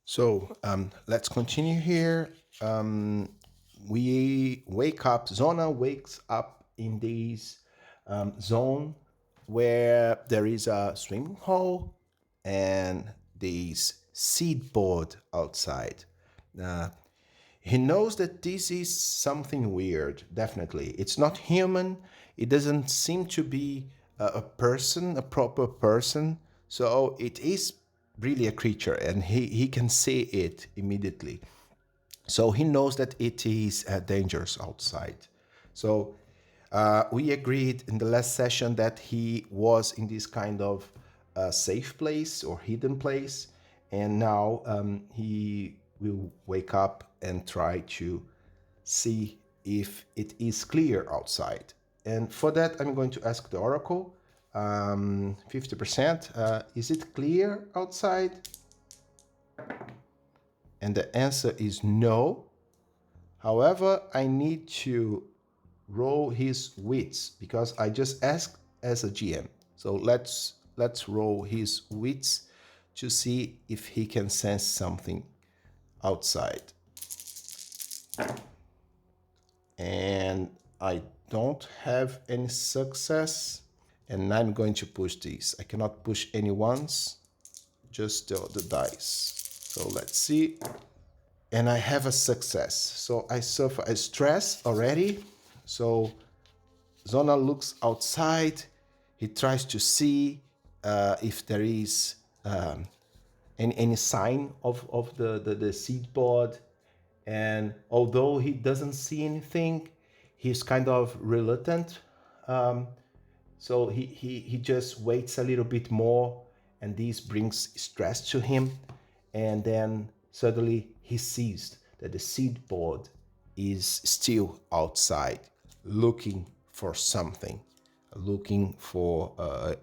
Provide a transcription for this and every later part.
So let's continue here. We wake up, Zona wakes up in this zone where there is a swimming hole and this seed board outside. Uh, he knows that this is something weird, definitely. It's not human. It doesn't seem to be a person, a proper person. So it is really a creature, and he can see it immediately. So he knows that it is dangerous outside. So we agreed in the last session that he was in this kind of safe place or hidden place, and now he will wake up and try to see if it is clear outside. And for that, I'm going to ask the oracle. 50%. Is it clear outside? And the answer is no. However, I need to roll his wits because I just asked as a GM. So let's roll his wits to see if he can sense something outside. And I don't have any success. And I'm going to push these. I cannot push any ones, just the dice. So let's see. And I have a success. So I suffer a stress already. So Zona looks outside. He tries to see if there is any sign of the seed board. And although he doesn't see anything, he's kind of reluctant. So he just waits a little bit more, and this brings stress to him. And then suddenly he sees that the seed board is still outside, looking for something, looking for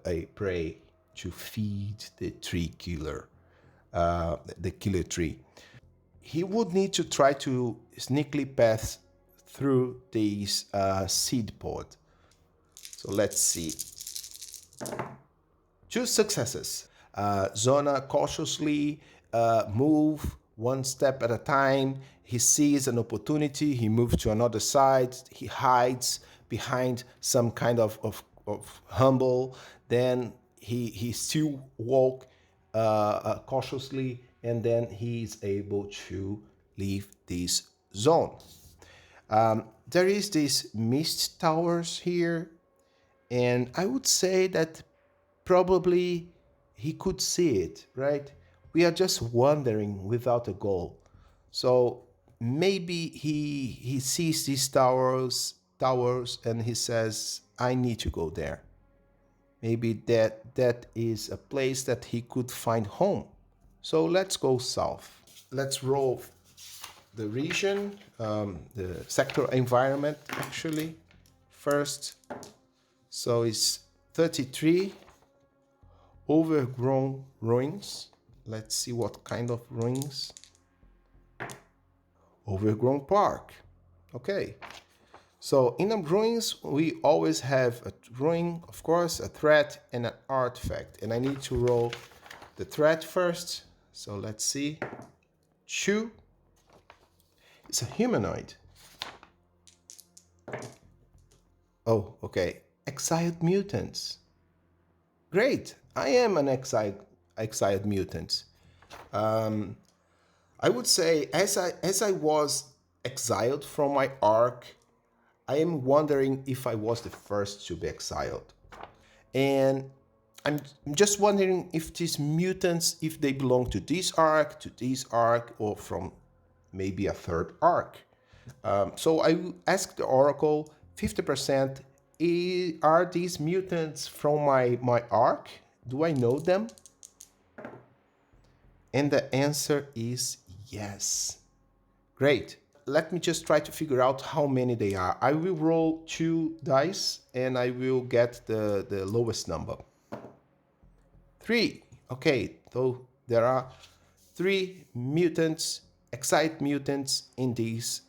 a prey to feed the tree killer, the killer tree. He would need to try to sneakily pass through this seed pod. So let's see. Two successes. Zona cautiously move one step at a time. He sees an opportunity. He moves to another side. He hides behind some kind of humble. Then he still walk cautiously, and then he is able to leave this zone. There is these mist towers here, and I would say that probably he could see it, right? We are just wandering without a goal. So maybe he sees these towers and he says, I need to go there. Maybe that is a place that he could find home. So let's go south. Let's roll the region, the sector environment actually first. So it's 33 overgrown ruins. Let's see what kind of ruins. Overgrown park. Okay. So in the ruins, we always have a ruin, of course, a threat, and an artifact. And I need to roll the threat first. So let's see. 2. It's a humanoid. Oh, okay. Exiled mutants. Great. I am an exiled mutant. I would say as I was exiled from my arc, I am wondering if I was the first to be exiled. And I'm just wondering if these mutants, if they belong to this arc, or from maybe a third arc. So I asked the Oracle, 50%, are these mutants from my arc? Do I know them? And the answer is yes. Great. Let me just try to figure out how many they are. I will roll 2 dice and I will get the lowest number. 3. Okay, so there are 3 mutants, excited mutants in this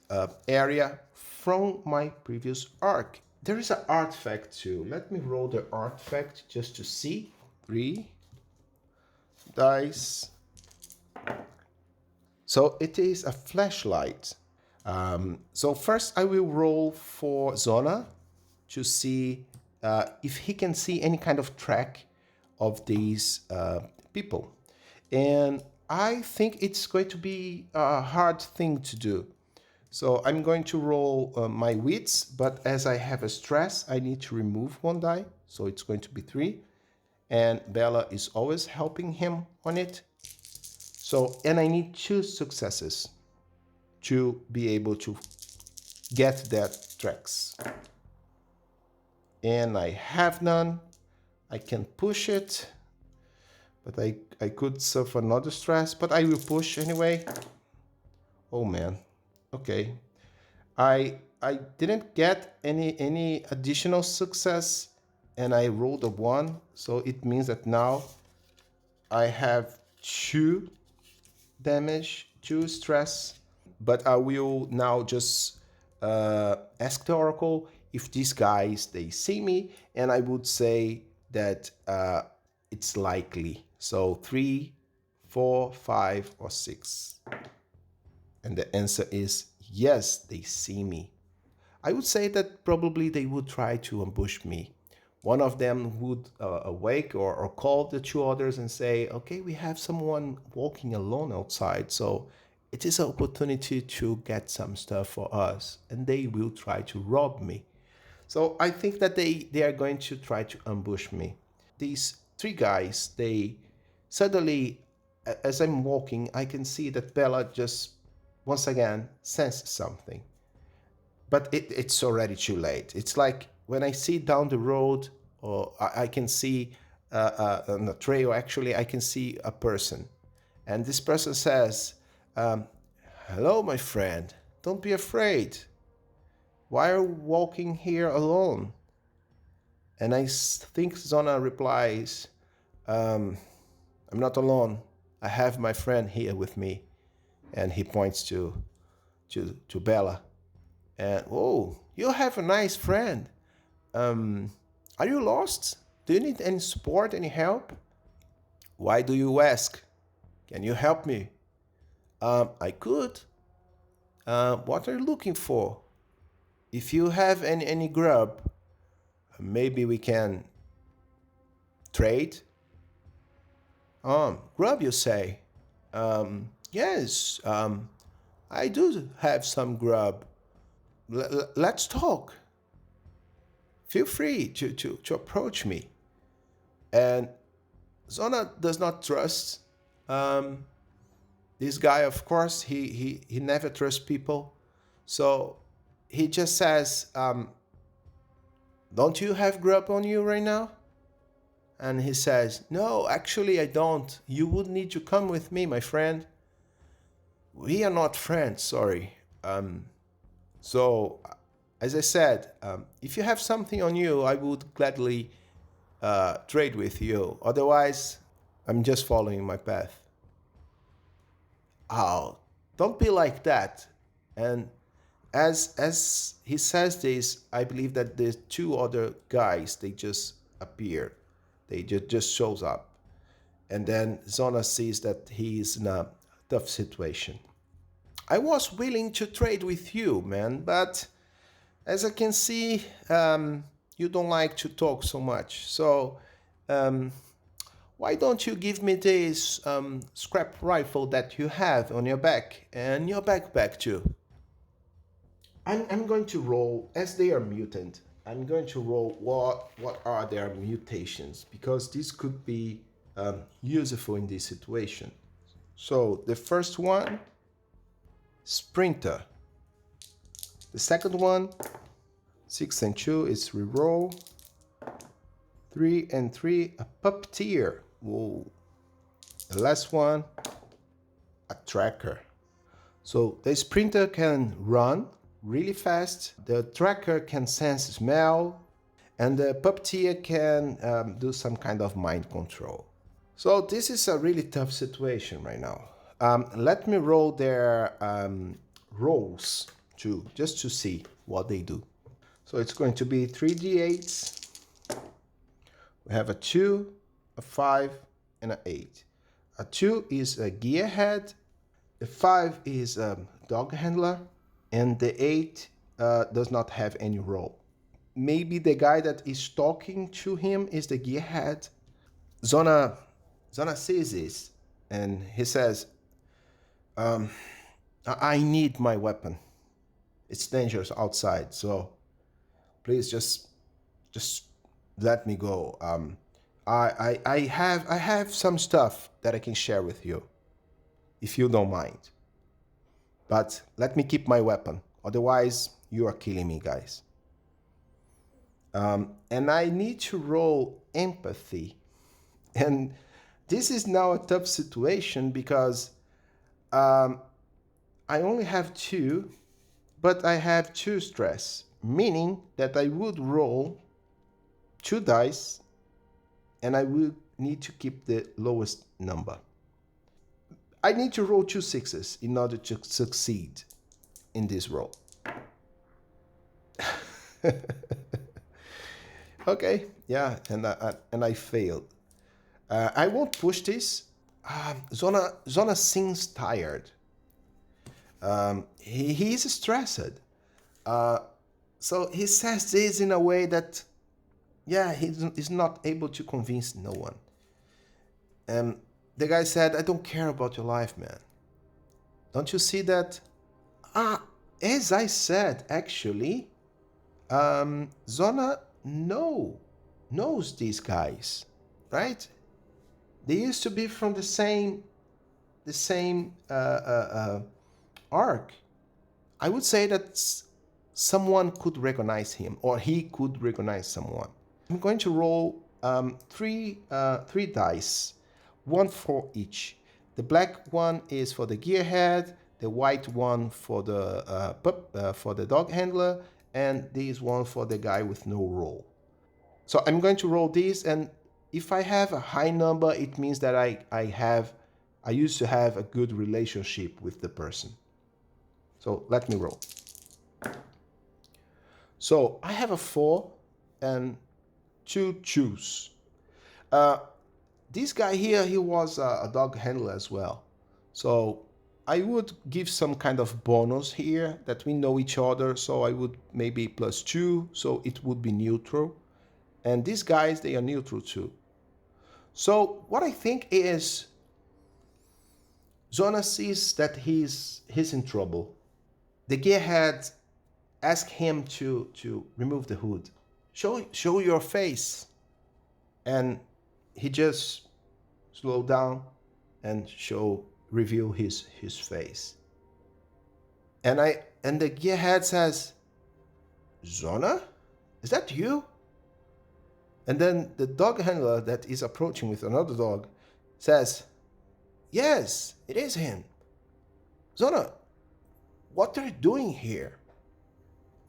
area from my previous arc. There is an artifact too. Let me roll the artifact just to see. 3 dice. So it is a flashlight. So first I will roll for Zona to see if he can see any kind of track of these people. And I think it's going to be a hard thing to do. So I'm going to roll my wits, but as I have a stress, I need to remove one die. So it's going to be 3. And Bella is always helping him on it. So, and I need 2 successes to be able to get that tracks. And I have none. I can push it, but I could suffer another stress, but I will push anyway. Oh man. Okay. I didn't get any additional success, and I rolled a 1, so it means that now I have 2 damage, 2 stress. But I will now just ask the Oracle if these guys, they see me, and I would say that it's likely. So 3, 4, 5, or 6. And the answer is yes, they see me. I would say that probably they would try to ambush me. One of them would awake or call the 2 others and say, okay, we have someone walking alone outside, so it is an opportunity to get some stuff for us, and they will try to rob me. So I think that they are going to try to ambush me. These 3 guys, they suddenly, as I'm walking, I can see that Bella just once again senses something. But it's already too late. It's like when I see down the road, or I can see on the trail, actually, I can see a person. And this person says, hello, my friend. Don't be afraid. Why are you walking here alone? And I think Zona replies, I'm not alone. I have my friend here with me. And he points to Bella. And, oh, you have a nice friend. Are you lost? Do you need any support, any help? Why do you ask? Can you help me? I could. What are you looking for? If you have any grub, maybe we can trade. Grub, you say? Yes, I do have some grub. Let's talk. Feel free to approach me. And Zona does not trust this guy. Of course, he never trusts people. So he just says, don't you have grub on you right now? And he says, no, actually I don't. You would need to come with me, my friend. We are not friends, sorry. So, as I said, if you have something on you, I would gladly trade with you. Otherwise, I'm just following my path. Oh, don't be like that. And as he says this, I believe that the 2 other guys, they just appear. They just shows up. And then Zona sees that he is in a tough situation. I was willing to trade with you, man, but as I can see, you don't like to talk so much. So why don't you give me this scrap rifle that you have on your back and your backpack too? I'm going to roll, as they are mutant, I'm going to roll what are their mutations, because this could be useful in this situation. So the first one, Sprinter. The second one, 6 and 2, is reroll. 3 and 3, a puppeteer. Whoa. The last one, a tracker. So the Sprinter can run really fast, the tracker can sense smell, and the puppeteer can do some kind of mind control. So this is a really tough situation right now. Let me roll their rolls too, just to see what they do. So it's going to be 3d8s. We have a 2, a 5, and an 8. A 2 is a gearhead, The 5 is dog handler, and the 8 does not have any role. Maybe the guy that is talking to him is the gearhead. Zona sees this, and he says, I need my weapon. It's dangerous outside, so please just let me go. I have some stuff that I can share with you, if you don't mind. But let me keep my weapon. Otherwise, you are killing me, guys. And I need to roll empathy. And this is now a tough situation because I only have 2, but I have 2 stress, meaning that I would roll 2 dice and I will need to keep the lowest number. I need to roll 2 sixes in order to succeed in this roll. Okay, yeah, and I failed. I won't push this. Zona seems tired. He is stressed. So he says this in a way that, yeah, he's not able to convince no one. And the guy said, I don't care about your life, man. Don't you see that? As I said, actually, Zona knows these guys, right? They used to be from the same arc. I would say that someone could recognize him, or he could recognize someone. I'm going to roll three dice, one for each. The black one is for the gearhead, the white one for the dog handler, and this one for the guy with no roll. So I'm going to roll these, and if I have a high number, it means that I used to have a good relationship with the person. So let me roll. So I have a 4 and 2 2s. This guy here, he was a dog handler as well. So I would give some kind of bonus here that we know each other. So I would maybe +2, so it would be neutral. And these guys, they are neutral too. So what I think is, Zona sees that he's in trouble. The gearhead asks him to remove the hood. Show your face. And he just slowed down and reveal his face. And the gearhead says, Zona? Is that you? And then the dog handler that is approaching with another dog says, yes, it is him. Zona, what are you doing here?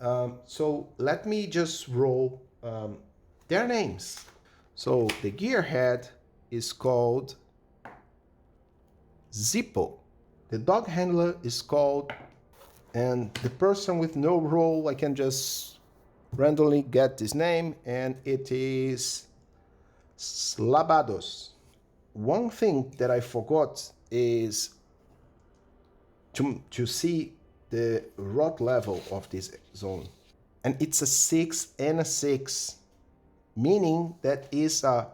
So let me just roll their names. So the gearhead is called Zippo. The dog handler is called, and the person with no role, I can just randomly get this name, and it is Slabados. One thing that I forgot is to see the rot level of this zone. And it's a 6 and a 6, meaning that is a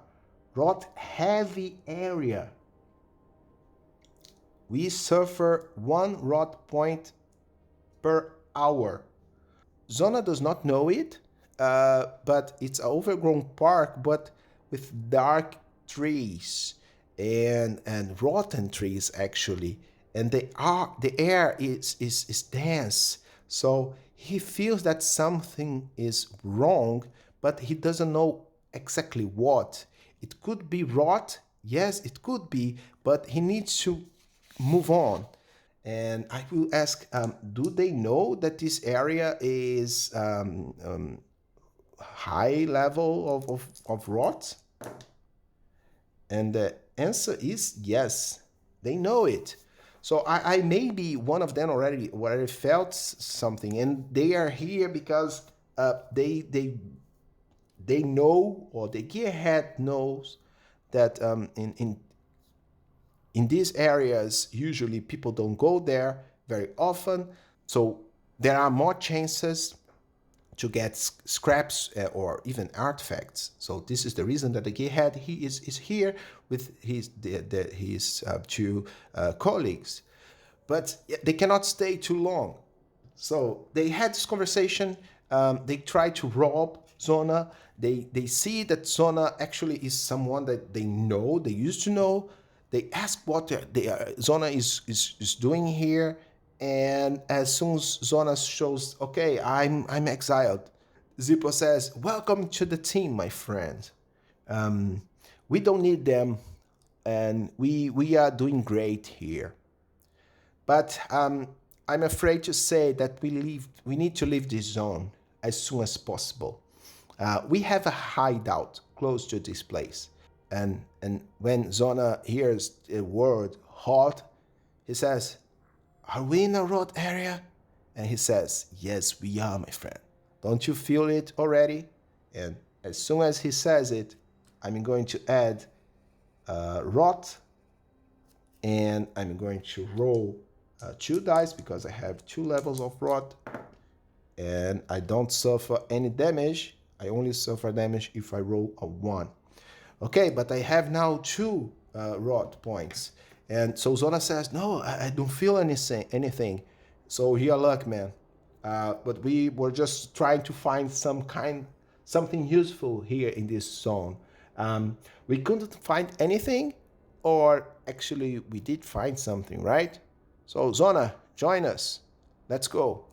rot heavy area. We suffer 1 rot point per hour. Zona does not know it, but it's an overgrown park, but with dark trees and rotten trees actually, and the air is dense. So he feels that something is wrong, but he doesn't know exactly what. It could be rot, yes, it could be, but he needs to move on. And I will ask, do they know that this area is high level of rot? And the answer is yes, they know it. So I maybe one of them already felt something, and they are here because they know, or the gearhead knows that In these areas, usually people don't go there very often, so there are more chances to get scraps or even artifacts. So this is the reason that the gearhead is here with his two colleagues, but they cannot stay too long. So they had this conversation. They try to rob Zona. They see that Zona actually is someone that they know, they used to know. They ask what Zona is doing here. And as soon as Zona shows, okay, I'm exiled, Zippo says, welcome to the team, my friend. We don't need them, and we are doing great here. But I'm afraid to say that we need to leave this zone as soon as possible. We have a hideout close to this place. And when Zona hears the word hot, he says, are we in a road area? And he says, yes, we are, my friend. Don't you feel it already? And as soon as he says it, I'm going to add rot, and I'm going to roll 2 dice because I have 2 levels of rot, and I don't suffer any damage. I only suffer damage if I roll a 1. Okay, but I have now 2 rot points. And so Zona says, no, I don't feel anything. So here luck, man. But we were just trying to find something useful here in this zone. We couldn't find anything, or actually we did find something, right? So Zona, join us. Let's go.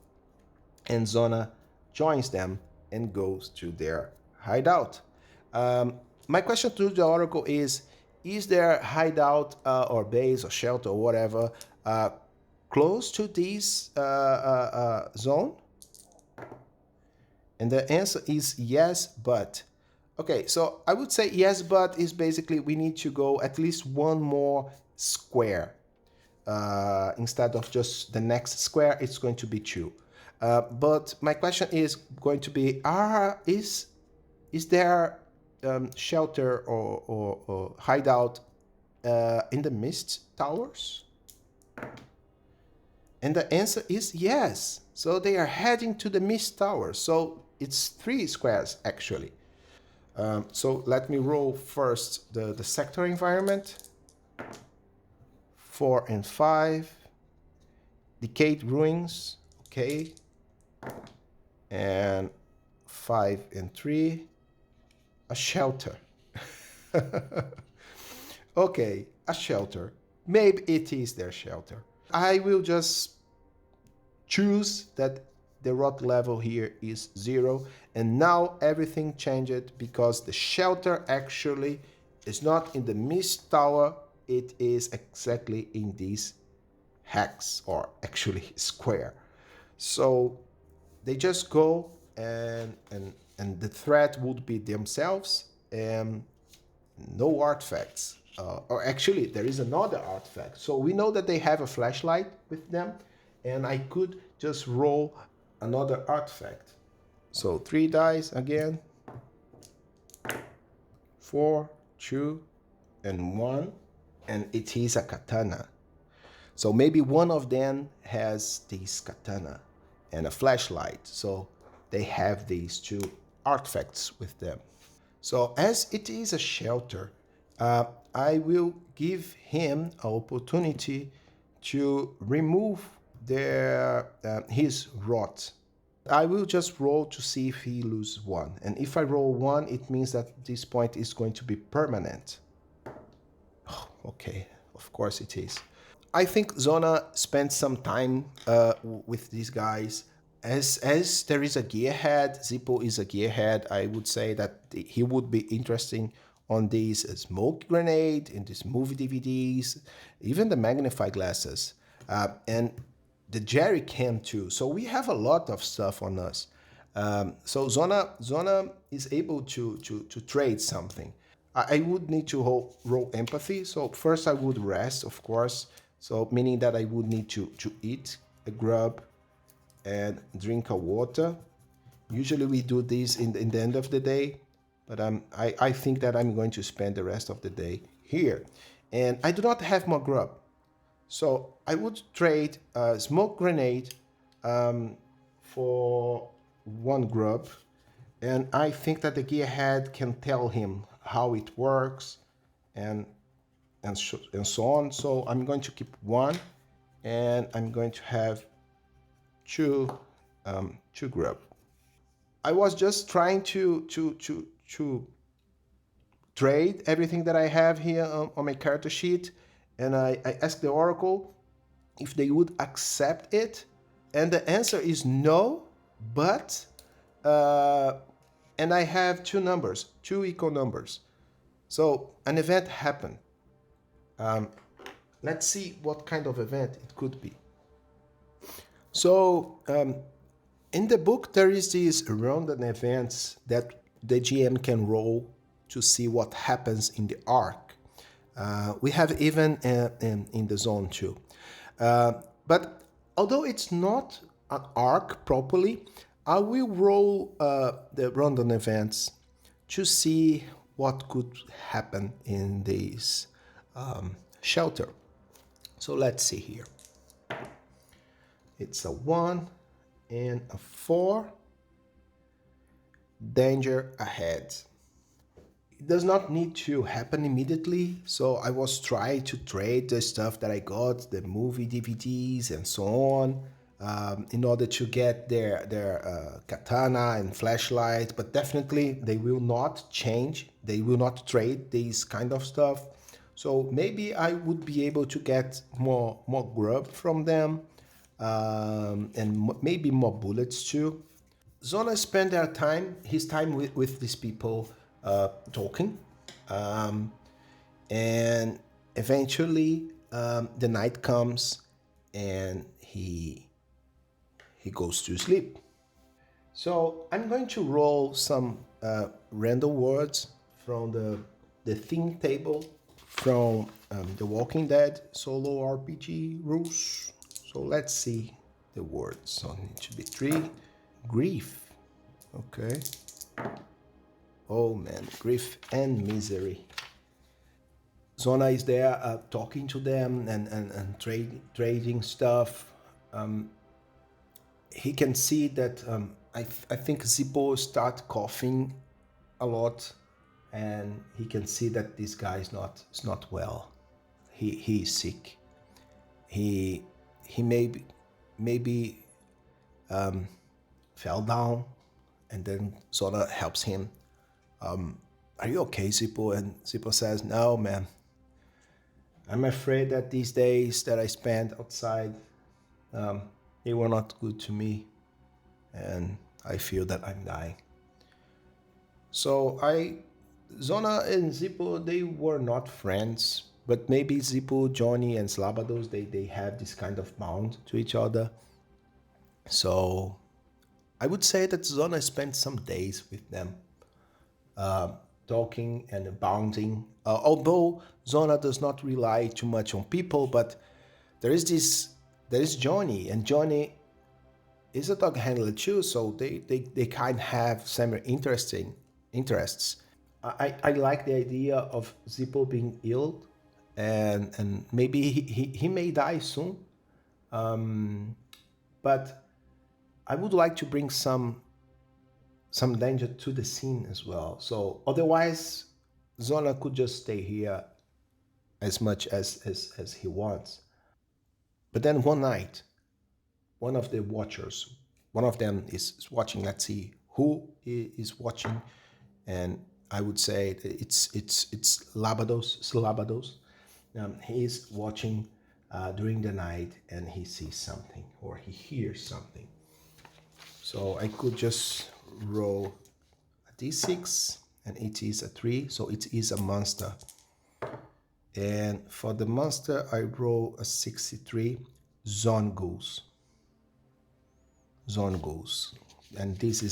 And Zona joins them and goes to their hideout. My question to the Oracle is there hideout or base or shelter or whatever close to this zone? And the answer is yes, but. Okay, so I would say yes, but is basically we need to go at least one more square. Instead of just the next square, it's going to be 2. But my question is going to be, is there shelter or hideout in the mist towers? And the answer is yes. So they are heading to the mist towers. So it's 3 squares actually. So let me roll first the sector environment. 4 and 5. Decayed ruins. Okay. And 5 and 3. A shelter. Okay, a shelter. Maybe it is their shelter. I will just choose that the rot level here is 0, and now everything changed because the shelter actually is not in the mist tower, it is exactly in this hex, or actually square. So they just go and the threat would be themselves and no artifacts. Or actually, there is another artifact. So we know that they have a flashlight with them, and I could just roll another artifact. So 3 dice again. 4, 2, and 1. And it is a katana. So maybe one of them has this katana and a flashlight. So they have these 2 artifacts with them. So as it is a shelter, I will give him an opportunity to remove his rot. I will just roll to see if he loses 1. And if I roll 1, it means that this point is going to be permanent. Oh, okay, of course it is. I think Zona spent some time with these guys. As there is a gearhead, Zippo is a gearhead, I would say that he would be interesting on these smoke grenade, in these movie DVDs, even the magnify glasses, and the jerry can too. So we have a lot of stuff on us. So Zona is able to trade something. I would need to roll empathy. So first I would rest, of course. So meaning that I would need to eat a grub and drink a water. Usually we do this in the end of the day, but I think that I'm going to spend the rest of the day here. and I do not have more grub. So I would trade a smoke grenade for one grub, and I think that the gearhead can tell him how it works and and so on. So I'm going to keep one, and I'm going to have two grub. I was just trying to trade everything that I have here on my character sheet, and I asked the Oracle if they would accept it, and the answer is no. But and I have two numbers, two equal numbers. So an event happened. Let's see what kind of event it could be. So in the book, there is these random events that the GM can roll to see what happens in the arc. We have even in the zone too. But although it's not an arc properly, I will roll the random events to see what could happen in this shelter. So let's see here. It's a 1 and a 4. Danger ahead. It does not need to happen immediately, so I was trying to trade the stuff that I got, the movie DVDs and so on, in order to get their katana and flashlight, but definitely they will not change, they will not trade this kind of stuff. So maybe I would be able to get more grub from them, and maybe more bullets too. Zona spent his time with these people talking, and eventually the night comes and he goes to sleep. So I'm going to roll some random words from the theme table from the Walking Dead solo RPG rules. So let's see the words. So it should be 3. Grief. Okay. Oh man, grief and misery. Zona is there talking to them and trading stuff. He can see that I think Zippo start coughing a lot, and he can see that this guy is not well. He is sick. He maybe fell down, and then Zona helps him. Are you okay, Zippo? And Zippo says, no, man. I'm afraid that these days that I spent outside, they were not good to me, and I feel that I'm dying. So Zona and Zippo, they were not friends, but maybe Zippo, Johnny, and Slabados, they have this kind of bond to each other. So I would say that Zona spent some days with them, talking and bonding. Although Zona does not rely too much on people, but there is Johnny, and Johnny is a dog handler too, so they kind of have similar interests. I like the idea of Zippo being ill, and maybe he may die soon. But I would like to bring some danger to the scene as well. So otherwise, Zona could just stay here as much as he wants. But then one night, one of the watchers, one of them is watching. Let's see who is watching, and I would say that it's Slabados. He is watching during the night, and he sees something or he hears something. So I could just roll a d6, and it is a 3, so it is a monster. And for the monster, I roll a 63. Zone goes. And this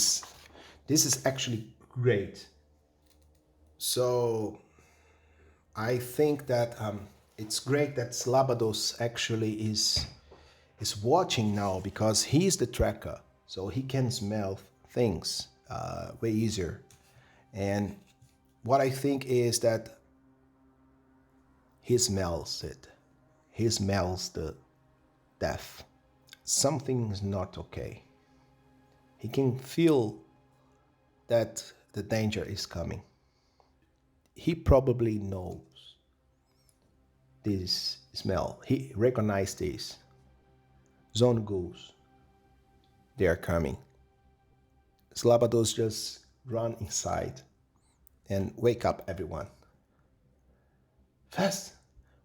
is actually great. So I think that it's great that Slabados actually is watching now, because he's the tracker, so he can smell things way easier. And what I think is that He smells it. He smells the death. Something is not okay. He can feel that the danger is coming. He probably knows this smell. He recognized this. Zone ghouls, they are coming. Slabados just run inside and wake up everyone. Fast!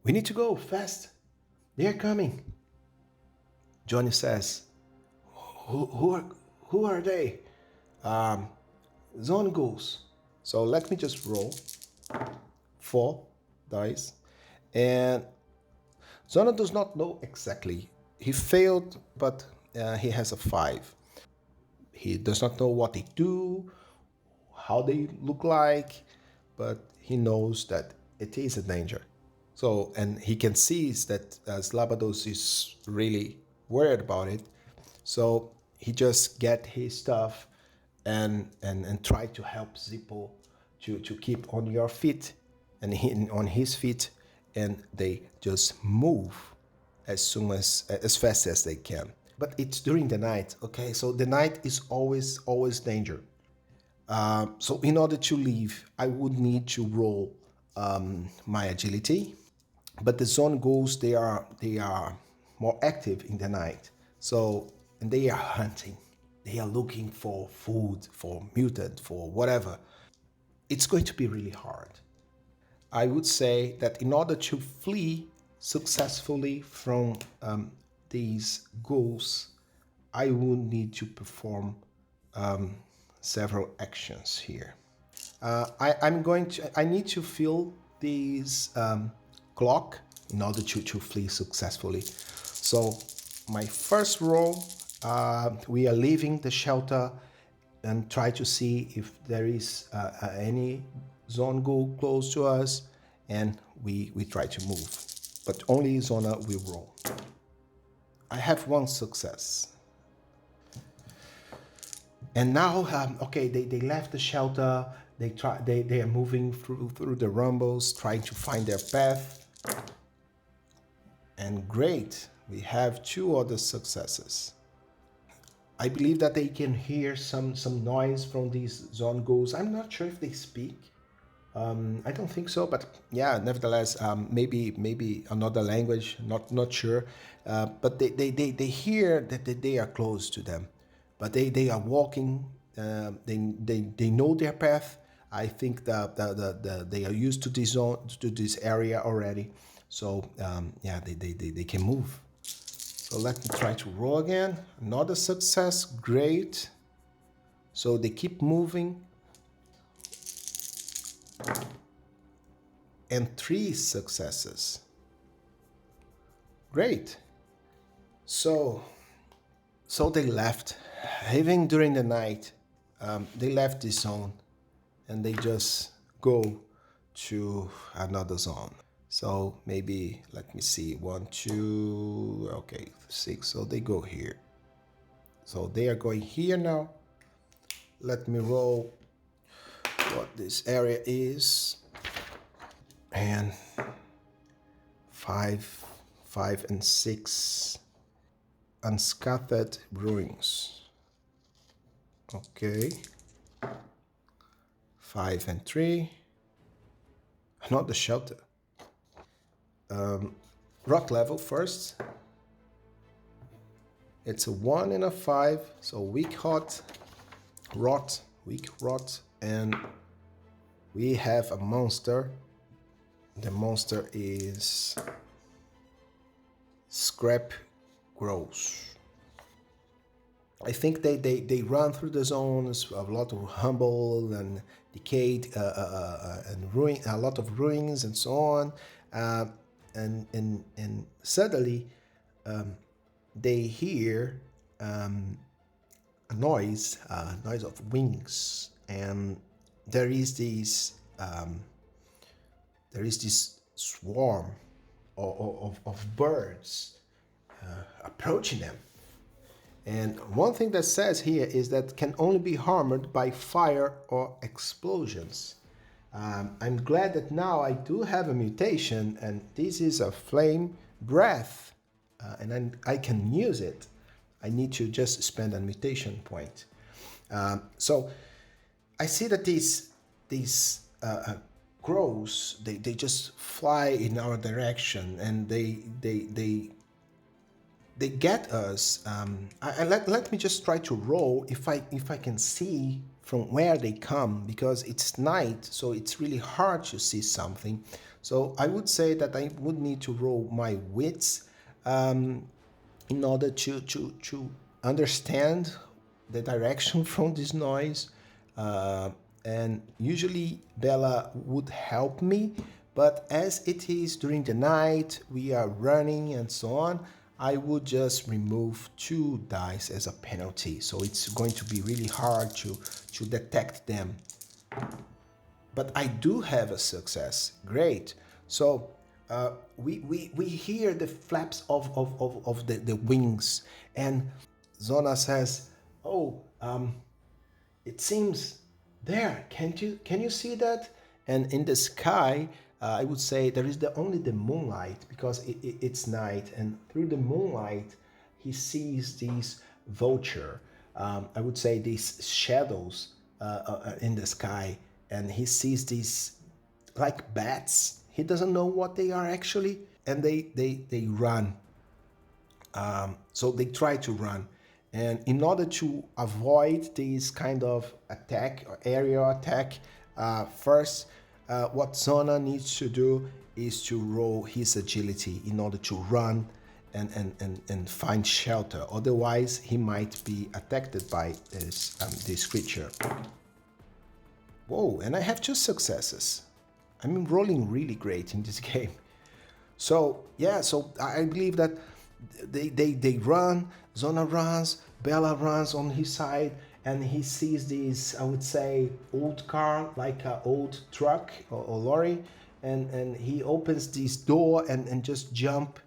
We need to go, fast! They are coming. Johnny says, who are they? Zone ghouls. So let me just roll 4 dice. And Zona does not know exactly. He failed, but he has a 5. He does not know what they do, how they look like, but he knows that it is a danger. So, and he can see that Slabados is really worried about it. So he just get his stuff and try to help Zippo to keep on your feet and on his feet, and they just move as fast as they can. But it's during the night, okay? So the night is always danger. So in order to leave, I would need to roll my agility. But the zone ghouls, they are more active in the night. So, and they are hunting. They are looking for food, for mutant, for whatever. It's going to be really hard. I would say that in order to flee successfully from these ghouls, I will need to perform several actions here. I need to fill this clock in order to flee successfully. So my first roll, we are leaving the shelter and try to see if there is any zone ghoul close to us, and we try to move. But only Zona will roll. I have 1 success. And now, okay, they left the shelter. They are moving through the rumbles, trying to find their path. And great, we have 2 other successes. I believe that they can hear some noise from these zone ghouls. I'm not sure if they speak. I don't think so, but yeah, nevertheless, maybe another language, not sure. But they hear that they are close to them, but they are walking. They know their path. I think that they are used to this zone, to this area already. So yeah, they can move. So let me try to roll again. Another success, great. So they keep moving. And 3 successes. Great. So they left. Even during the night, they left this zone and they just go to another zone. So maybe, let me see, 1, 2, okay, 6. So they go here. So they are going here now. Let me roll what this area is. And 5, 5, and 6 unscattered ruins. Okay. 5 and 3. Not the shelter. Rot level first. It's a 1 and a 5. So weak rot, weak rot, and we have a monster. The monster is Scrap Gross. I think they run through the zones, a lot of humble and decayed and ruin, a lot of ruins and so on, and suddenly they hear a noise of wings, and there is this swarm of birds approaching them. And one thing that says here is that can only be harmed by fire or explosions. I'm glad that now I do have a mutation, and this is a flame breath, and I can use it. I need to just spend a mutation point. So I see that these crows, they just fly in our direction, and they get us. Let me just try to roll if I can see from where they come, because it's night, so it's really hard to see something. So I would say that I would need to roll my wits in order to understand the direction from this noise. And usually Bella would help me, but as it is during the night, we are running and so on, I would just remove 2 dice as a penalty. So it's going to be really hard to detect them. But I do have a success. Great. So we hear the flaps of the wings, and Zona says, "Oh, it seems there. Can you see that?" And in the sky, I would say there is only the moonlight, because it's night, and through the moonlight, he sees these vulture. I would say these shadows in the sky, and he sees these like bats. He doesn't know what they are actually, and they run. So they try to run. And in order to avoid this kind of attack or aerial attack, first, what Zona needs to do is to roll his agility in order to run and find shelter. Otherwise, he might be attacked by this creature. Whoa, and I have 2 successes. I'm rolling really great in this game. So yeah, so I believe that they run, Zona runs, Bella runs on his side, and he sees this, I would say, old car, like an old truck or lorry, and he opens this door and just jump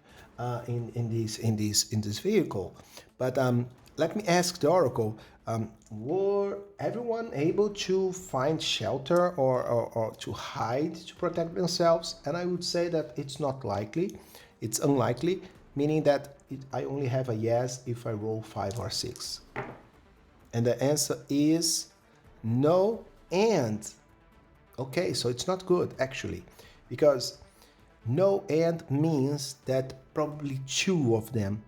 in this vehicle. But let me ask the Oracle, were everyone able to find shelter or to hide to protect themselves? And I would say that it's not likely. It's unlikely, meaning that I only have a yes if I roll 5 or 6. And the answer is no and. Okay, so it's not good actually, because no and means that probably 2 of them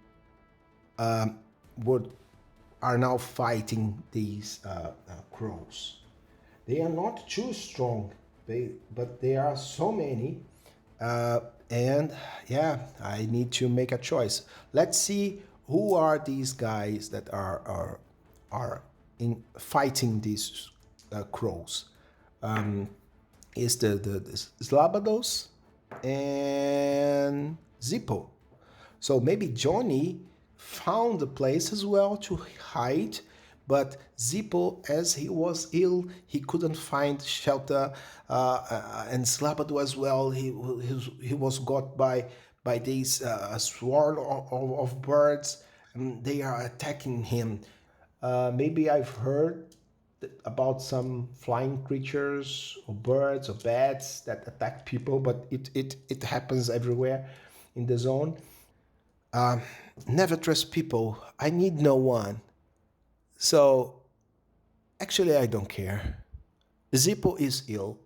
are now fighting these crows. They are not too strong, but there are so many, and yeah, I need to make a choice. Let's see who are these guys that are in fighting these crows. Is the Slabados and Zippo. So maybe Johnny found a place as well to hide, but Zippo, as he was ill, he couldn't find shelter, and Slabado as well. He was got by this swarm of birds, and they are attacking him. Maybe I've heard about some flying creatures or birds or bats that attack people, but it happens everywhere in the zone. Never trust people. I need no one. So actually, I don't care. Zippo is ill,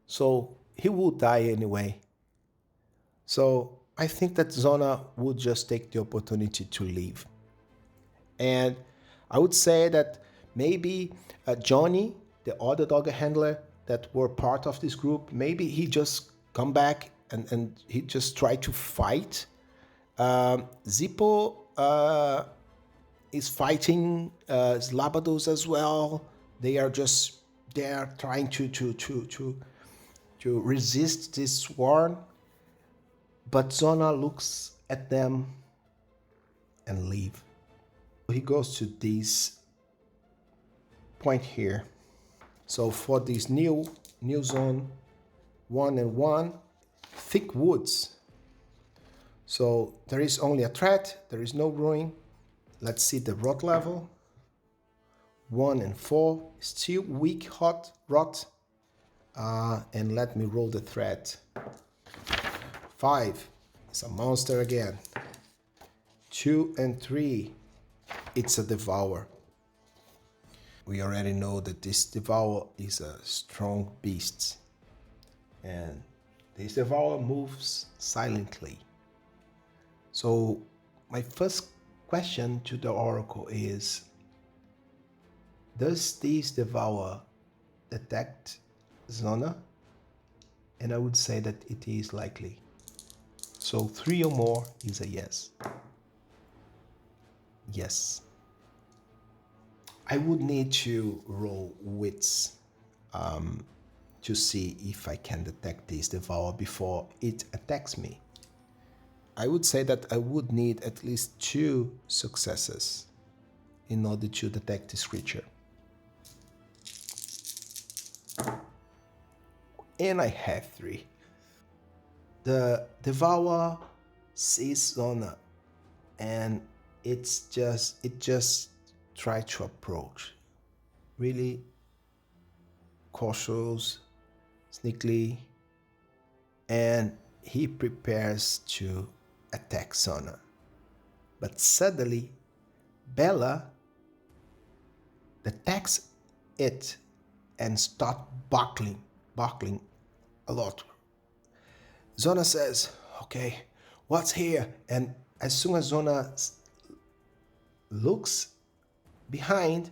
so he will die anyway. So I think that Zona would just take the opportunity to leave. And I would say that maybe Johnny, the other dog handler that were part of this group, maybe he just come back and he just try to fight. Zippo is fighting Slabados as well. They are just there trying to resist this swarm. But Zona looks at them and leave. He goes to this point here. So for this new zone 1 and 1, thick woods. So there is only a threat, there is no ruin. Let's see the rot level. 1 and 4, still weak hot rot. And let me roll the threat. 5. It's a monster again. 2 and 3. It's a Devour. We already know that this Devour is a strong beast. And this Devour moves silently. So my first question to the Oracle is, does this Devour detect Zona? And I would say that it is likely. So 3 or more is a yes. Yes. I would need to roll wits to see if I can detect this Devour before it attacks me. I would say that I would need at least 2 successes in order to detect this creature. And I have 3. The Devour sees Zona and it just try to approach. Really cautious, sneakily, and he prepares to attack Zona. But suddenly, Bella detects it and start barking a lot. Zona says, okay, what's here? And as soon as Zona looks behind,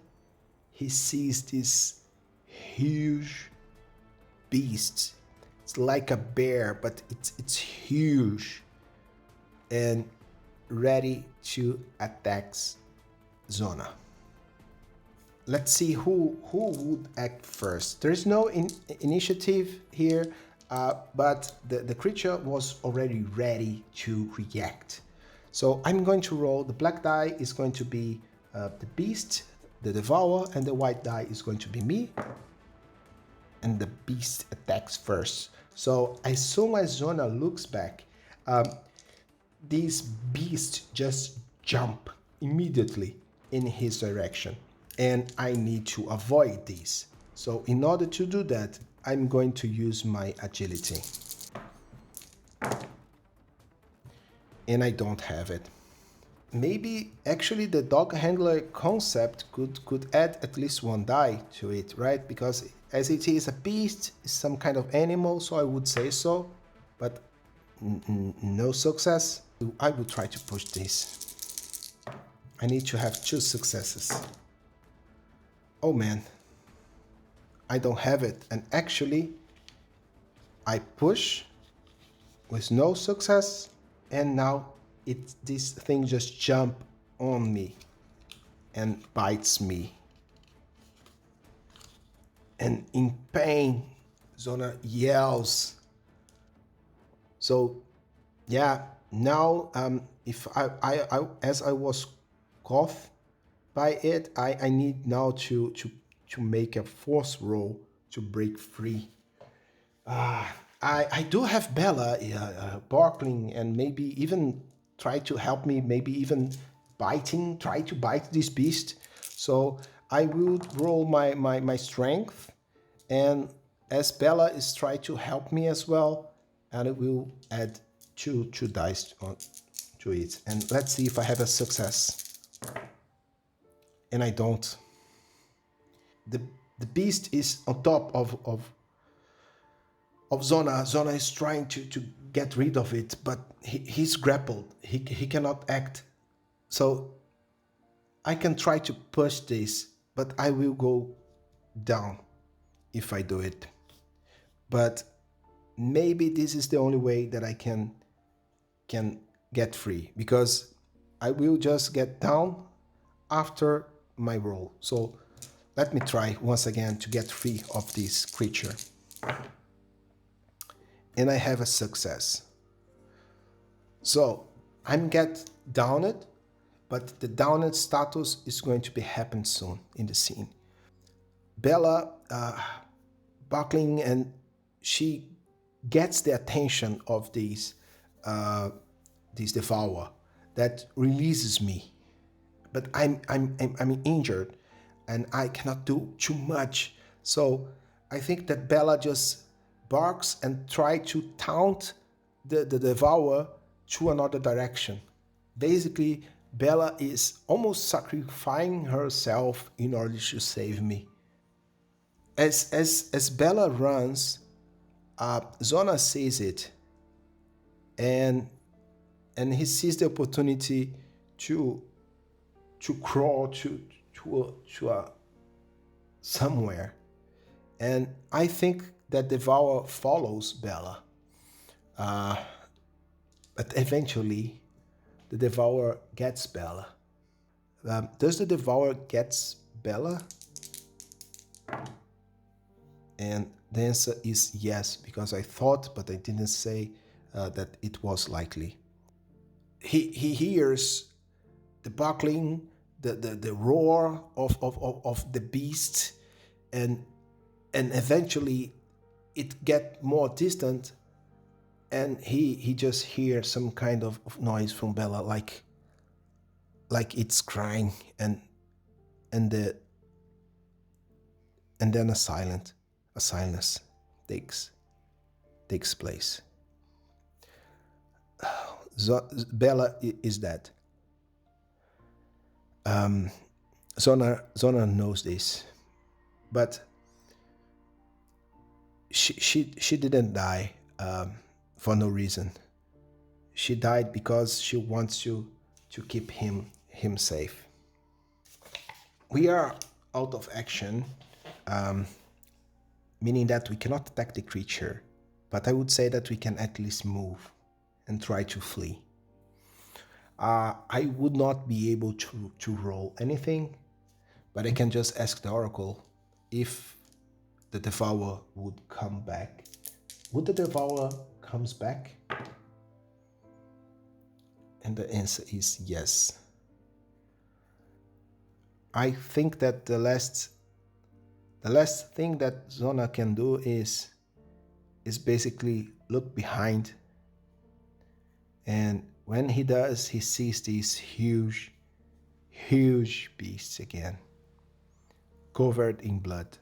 he sees this huge beast. It's like a bear, but it's huge and ready to attack Zona. Let's see who would act first. There's no initiative here, but the creature was already ready to react. So I'm going to roll. The black die is going to be the beast, the Devourer, and the white die is going to be me. And the beast attacks first. So as soon as Zona looks back, this beast just jump immediately in his direction. And I need to avoid this. So in order to do that, I'm going to use my agility. And I don't have it. Maybe actually the dog handler concept could add at least 1 die to it, right? Because as it is a beast, it's some kind of animal, so I would say so. But no success. I will try to push this. I need to have 2 successes. Oh man, I don't have it. And actually, I push with no success, and now this thing just jump on me and bites me. And in pain, Zona yells. So yeah, now if I as I was caught by it, I need now to make a force roll to break free. I do have Bella barking and maybe even try to help me, maybe even try to bite this beast. So I will roll my strength, and as Bella is trying to help me as well, and it will add two dice to it. And let's see if I have a success. And I don't. The beast is on top of Zona. Zona is trying to get rid of it, but he's grappled. He cannot act. So I can try to push this, but I will go down if I do it. But maybe this is the only way that I can get free, because I will just get down after my roll. So let me try once again to get free of this creature. And I have a success. So I'm get downed, but the downed status is going to be happen soon in the scene. Bella buckling, and she gets the attention of this devourer that releases me. But I'm injured and I cannot do too much. So I think that Bella just barks and try to taunt the devourer to another direction. Basically, Bella is almost sacrificing herself in order to save me. As Bella runs, Zona sees it, and he sees the opportunity to crawl to somewhere, and I think that Devour follows Bella, but eventually the Devourer gets Bella. Does the Devourer gets Bella? And the answer is yes, because I thought, but I didn't say that it was likely. He hears the buckling, the roar of the beast, and eventually it get more distant, and he just hears some kind of noise from Bella, like it's crying, and then a silence takes place. Bella is dead. Zona knows this, but she didn't die for no reason. She died because she wants to keep him safe. We are out of action, meaning that we cannot attack the creature, but I would say that we can at least move and try to flee. I would not be able to roll anything, but I can just ask the Oracle if the Devourer would come back. Would the Devourer comes back? And the answer is yes. I think that the last thing that Zona can do is basically look behind, and when he does, he sees these huge beasts again, covered in blood.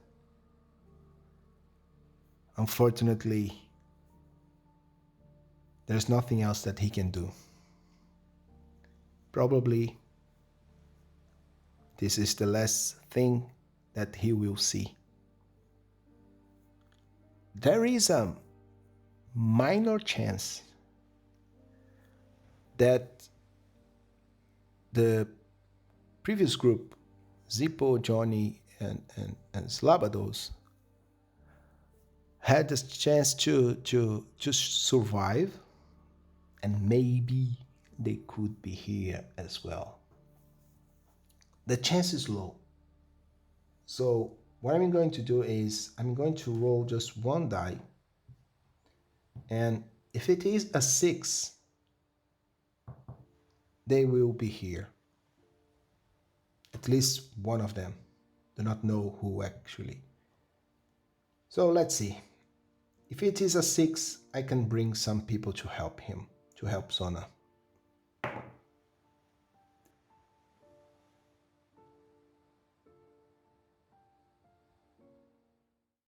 Unfortunately, there's nothing else that he can do. Probably this is the last thing that he will see. There is a minor chance that the previous group, Zippo, Johnny, and Slabados, had the chance to survive, and maybe they could be here as well. The chance is low. So what I'm going to do is I'm going to roll just one die, and if it is a 6, they will be here. At least one of them. Do not know who actually. So let's see. If it is a 6, I can bring some people to help him, to help Zona.